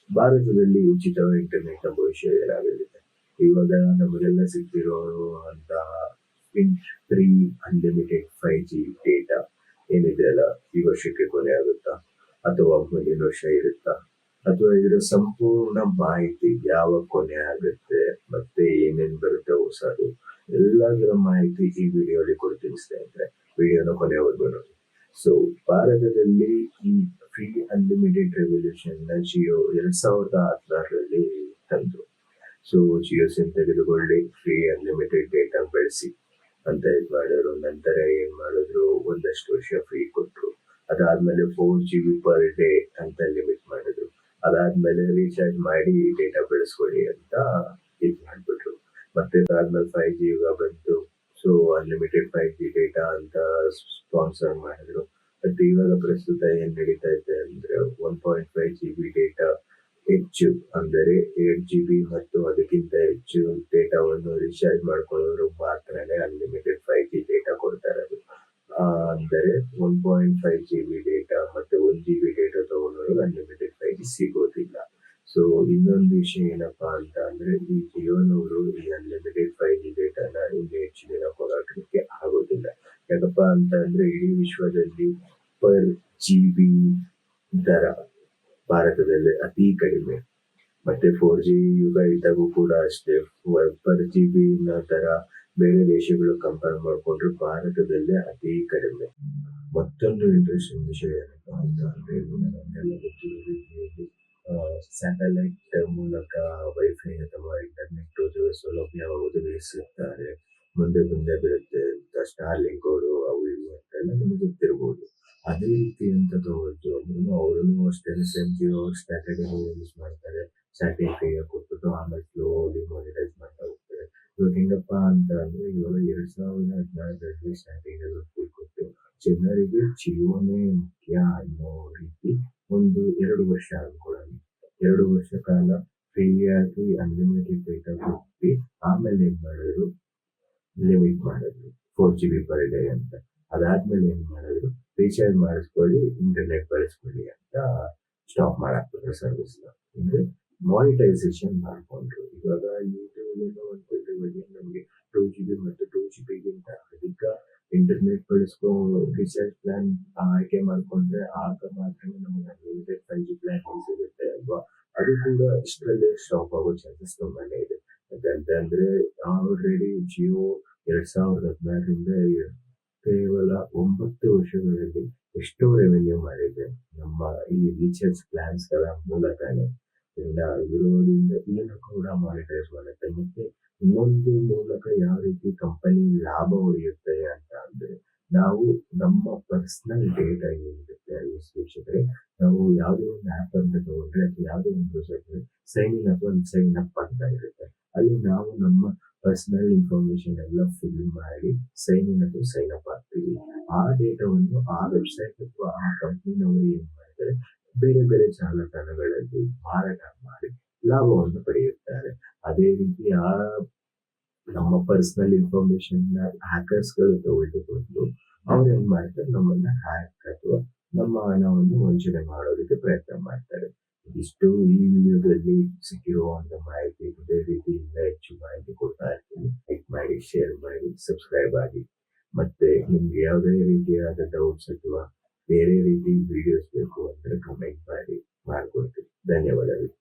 ಭಾರತದಲ್ಲಿ ಉಚಿತ ಇಂಟರ್ನೆಟ್ ನ ಭವಿಷ್ಯ ಏನಾಗಲಿದೆ? ಇವಾಗ ನಮಗೆಲ್ಲ ಸಿಗ್ತಿರೋ ಅಂತಹ ಫ್ರೀ ಅನ್ಲಿಮಿಟೆಡ್ 5G ಡೇಟಾ ಏನಿದೆ ಅಲ್ಲ, ಈ ವರ್ಷಕ್ಕೆ ಕೊನೆ ಆಗುತ್ತಾ ಅಥವಾ ಮುಂದಿನ ವರ್ಷ ಇರುತ್ತಾ? ಅಥವಾ ಇದರ ಸಂಪೂರ್ಣ ಮಾಹಿತಿ ಯಾವಾಗ ಕೊನೆ ಆಗುತ್ತೆ ಮತ್ತೆ ಏನೇನ್ ಬರುತ್ತೆ ಹೊಸದು, ಎಲ್ಲದರ ಮಾಹಿತಿ ಈ ವಿಡಿಯೋಲಿ ಕೊಡ್ತೀನಿ ಸ್ನೇಹಿತರೆ. ವಿಡಿಯೋನ ಕೊನೆವರೆಗೂ ನೋಡಿ. ಸೊ ಭಾರತದಲ್ಲಿ ಈ ಫ್ರೀ ಅನ್ಲಿಮಿಟೆಡ್ ರೆವಲ್ಯೂಷನ್ ನ ಜಿಯೋ 2016ರಲ್ಲಿ ತಂದ್ರು. ಸೊ ಜಿಯೋ ಸಿಮ್ ತೆಗೆದುಕೊಳ್ಳಿ, ಫ್ರೀ ಅನ್ಲಿಮಿಟೆಡ್ ಡೇಟಾ ಬೆಳೆಸಿ ಅಂತ ಇದ್ ಮಾಡಿದ್ರು. ನಂತರ ಏನ್ ಮಾಡಿದ್ರು, ಒಂದಷ್ಟು ವರ್ಷ ಫ್ರೀ ಕೊಟ್ರು. ಅದಾದ್ಮೇಲೆ 4GB ಪರ್ ಡೇ ಅಂತ ಲಿಮಿಟ್ ಮಾಡಿದ್ರು. ಅದಾದ್ಮೇಲೆ ರೀಚಾರ್ಜ್ ಮಾಡಿ ಡೇಟಾ ಬೆಳೆಸ್ಕೊಳ್ಳಿ ಅಂತ ಇದ್ ಮಾಡ್ಬಿಟ್ರು. ಮತ್ತೆ ಅದಾದ್ಮೇಲೆ 5G ಯುಗ ಬಂತು. ಸೊ ಅನ್ಲಿಮಿಟೆಡ್ 5G ಡೇಟಾ ಅಂತ ಸ್ಪಾನ್ಸರ್ ಮಾಡಿದ್ರು. ಮತ್ತೆ ಇವಾಗ ಪ್ರಸ್ತುತ ಏನ್ ನಡೀತಾ ಇದೆ ಅಂದ್ರೆ 1.5GB ಡೇಟಾ ಹೆಚ್ಚು, ಅಂದರೆ 8GB ಮತ್ತು ಅದಕ್ಕಿಂತ ಹೆಚ್ಚು ಡೇಟಾವನ್ನು ರೀಚಾರ್ಜ್ ಮಾಡ್ಕೊಳ್ಳೋರು ಮಾತ್ರನೇ ಅನ್ಲಿಮಿಟೆಡ್ 5G ಡೇಟಾ ಕೊಡ್ತಾ ಇರೋದು. ಅಂದರೆ 1.5GB ಡೇಟಾ ಮತ್ತೆ 1GB ಡೇಟಾ ತಗೊಂಡವರು ಅನ್ಲಿಮಿಟೆಡ್ 5G ಸಿಗೋದಿಲ್ಲ. ಸೊ ಇನ್ನೊಂದು ವಿಷಯ ಏನಪ್ಪಾ ಅಂತ ಅಂದ್ರೆ, ಈ ಜಿಯೋನವರು ಈ ಅನ್ಲಿಮಿಟೆಡ್ 5G ಡೇಟಾನ ಇನ್ನು ಹೆಚ್ಚು ದಿನ ಕೊಡೋಕೆ ಆಗೋದಿಲ್ಲ. ಯಾಕಪ್ಪ ಅಂತ ಅಂದ್ರೆ, ಇಡೀ ವಿಶ್ವದಲ್ಲಿ ಪರ್ GB ದರ ಭಾರತದಲ್ಲಿ ಅತಿ ಕಡಿಮೆ. ಮತ್ತೆ 4G ಯುಗ ಇದ್ದಾಗೂ ಕೂಡ ಅಷ್ಟೇ, ಪರ್ GB ನ ದರ ಬೇರೆ ದೇಶಗಳು ಕಂಪೇರ್ ಮಾಡಿಕೊಂಡ್ರೆ ಭಾರತದಲ್ಲೇ ಅತಿ ಕಡಿಮೆ. ಮತ್ತೊಂದು ಇಂಟ್ರೆಸ್ಟಿಂಗ್ ವಿಷಯ ಏನಪ್ಪಾ ಅಂತ ಅಂದ್ರೆ, ನಮಗೆಲ್ಲ ಗೊತ್ತಿರೋ ರೀತಿಯಲ್ಲಿ ಸ್ಯಾಟಲೈಟ್ ಮೂಲಕ ವೈಫೈ ಅಥವಾ ಇಂಟರ್ನೆಟ್ ಸೌಲಭ್ಯ ಒದಗಿಸುತ್ತಾರೆ. ಮುಂದೆ ಬರುತ್ತೆ ಅಂತ ಸ್ಟಾರ್ಲಿಂಕ್ ಅವರು ಅವು ಇವು ಅಂತೆಲ್ಲ ನಮಗೆ ಗೊತ್ತಿರ್ಬೋದು. ಅದೇ ರೀತಿ ಅಂತ ತಗೊಳ್ತು ಅಂದ್ರೂ ಅವರನ್ನು ಅಷ್ಟೇ ಸೇಮ್ ಜಿಯೋ ಸ್ಯಾಟರ್ಡೇ ಯೂಸ್ ಮಾಡ್ತಾರೆ. ಸ್ಯಾಟಲೈಟ್ ಫ್ರೀಯಾಗಿ ಕೊಟ್ಬಿಟ್ಟು ಆಮೇಲೆ ಸ್ಲೋಲಿ ಮಾನಿಟೈಸ್ ಮಾಡ್ತಾ ಹೋಗ್ತಾರೆ. ಇವಾಗ ಹೆಂಗಪ್ಪ ಅಂತ ಅಂದ್ರೆ, ಇವಾಗ 2014ರಲ್ಲಿ ಸ್ಟಾರ್ಟಿಂಗ್ ಎಲ್ಲ ಫ್ರೀ ಕೊಟ್ಟು ಜನರಿಗೆ ಜಿಯೋನೇ ಮುಖ್ಯ ಅನ್ನೋ ರೀತಿ ಒಂದು 2 ವರ್ಷ ಅನ್ಕೊಳ್ಳೋಣ. 2 ವರ್ಷ ಕಾಲ ಫ್ರೀಯಾಗಿ ಅನ್ಲಿಮಿಟೆಡ್ ಡೇಟಾ ಕೊಟ್ಟು ಆಮೇಲೆ ಏನ್ ಮಾಡಿದ್ರು, ಲಿಮಿಟ್ ಮಾಡಿದ್ರು 4GB ಪರ್ ಡೇ ಅಂತ. ಅದಾದ್ಮೇಲೆ ಏನ್ ಮಾಡಿದ್ರು, ರೀಚಾರ್ಜ್ ಮಾಡಿಸ್ಕೊಳ್ಳಿ, ಇಂಟರ್ನೆಟ್ ಬಳಸ್ಕೊಳ್ಳಿ ಅಂತ ಸ್ಟಾಪ್ ಮಾಡಾಕ್ಬಿಟ್ರು ಸರ್ವಿಸ್ ನ. ಅಂದ್ರೆ ಮಾನಿಟೈಸೇಷನ್ ಮಾಡ್ಕೊಂಡ್ರು. ಇವಾಗ ನಮಗೆ 2GB ಮತ್ತು 2GB ಅಧಿಕ ಇಂಟರ್ನೆಟ್ ಬಳಸ್ಕೊ ರೀಚಾರ್ಜ್ ಪ್ಲಾನ್ ಆಯ್ಕೆ ಮಾಡ್ಕೊಂಡ್ರೆ ಆಗ ಮಾತ್ರ ನಮಗೆ ಅನ್ಲಿಮಿಟೆಡ್ 5G ಪ್ಲಾನ್ ಸಿಗುತ್ತೆ ಅಲ್ವಾ. ಅದು ಕೂಡ ಇಷ್ಟರಲ್ಲೇ ಸ್ಟಾಪ್ ಆಗೋ ಚಾನ್ಸಸ್ ತುಂಬಾನೇ ಇದೆ. ಯಾಕಂತಂದ್ರೆ ಆಲ್ರೆಡಿ ಜಿಯೋ 2016ರಿಂದ ಕೇವಲ 9 ವರ್ಷಗಳಲ್ಲಿ ಎಷ್ಟೋ ರೆವೆನ್ಯೂ ಮಾಡಿದೆ ನಮ್ಮ ಈ ರೀಚಾರ್ಜ್ ಪ್ಲಾನ್ಸ್ ಗಳ ಮೂಲಕನೇ. ಇರೋದ್ರಿಂದ ಇದನ್ನು ಕೂಡ ಮಾನಿಟೈಸ್ ಮಾಡುತ್ತೆ. ಮತ್ತೆ ಇನ್ನೊಂದು ಮೂಲಕ ಯಾವ ರೀತಿ ಕಂಪನಿ ಲಾಭ ಹೊಡೆಯುತ್ತೆ ಅಂತ ಅಂದ್ರೆ, ನಾವು ನಮ್ಮ ಪರ್ಸನಲ್ ಡೇಟಾ ಏನಿರುತ್ತೆ ವೀಕ್ಷಕರೇ, ನಾವು ಯಾವುದೇ ಒಂದು ಆಪ್ ಅಂತ ತಗೊಂಡ್ರೆ ಅಥವಾ ಯಾವುದೇ ಒಂದು ಬ್ರೌಸರ್ ಸೈನ್ ಅಪ್ ಅಂತ ಇರುತ್ತೆ. ಅಲ್ಲಿ ನಾವು ನಮ್ಮ ಪರ್ಸನಲ್ ಇನ್ಫಾರ್ಮೇಶನ್ ಎಲ್ಲ ಫಿಲ್ ಮಾಡಿ ಸೈನ್ ಅಪ್ ಆಗ್ತೀವಿ. ಆ ಡೇಟಾವನ್ನು ಆ ವೆಬ್ಸೈಟ್ ಅಥವಾ ಆ ಕಂಪನಿನವರು ಏನ್ ಮಾಡ್ತಾರೆ, ಬೇರೆ ಬೇರೆ ಜಾಲತಾಣಗಳಲ್ಲಿ ಮಾರಾಟ ಮಾಡಿ ಲಾಭವನ್ನು ಪಡೆಯುತ್ತಾರೆ. ಅದೇ ರೀತಿ ನಮ್ಮ ಪರ್ಸನಲ್ ಇನ್ಫಾರ್ಮೇಶನ್ ನ ಹ್ಯಾಕರ್ಸ್ ಗಳು ತಗೊಳ್ಕೊಂಡು ಅವ್ರು ಏನ್ ಮಾಡ್ತಾರೆ, ನಮ್ಮನ್ನ ಹ್ಯಾಕ್ ಅಥವಾ ನಮ್ಮ ಹಣವನ್ನು ವಂಚನೆ ಮಾಡೋದಕ್ಕೆ ಪ್ರಯತ್ನ ಮಾಡ್ತಾರೆ. ಇಷ್ಟು ಈ ವಿಡಿಯೋದಲ್ಲಿ ಸಿಕ್ಕಿರುವಂತ ಮಾಹಿತಿ. ಇದೇ ರೀತಿ ಇನ್ನೂ ಹೆಚ್ಚು ಮಾಹಿತಿ ಕೊಡ್ತಾ ಇರ್ತೀನಿ. ಲೈಕ್ ಮಾಡಿ, ಶೇರ್ ಮಾಡಿ, ಸಬ್ಸ್ಕ್ರೈಬ್ ಆಗಿ. ಮತ್ತೆ ನಿಮ್ಗೆ ಯಾವುದೇ ರೀತಿಯಾದ ಡೌಟ್ಸ್ ಅಥವಾ ಬೇರೆ ರೀತಿ ವಿಡಿಯೋಸ್ ಬೇಕು ಅಂದ್ರೆ ಕಮೆಂಟ್ ಮಾಡಿ, ಮಾಡ್ಕೊಡ್ತೀನಿ. ಧನ್ಯವಾದಗಳು.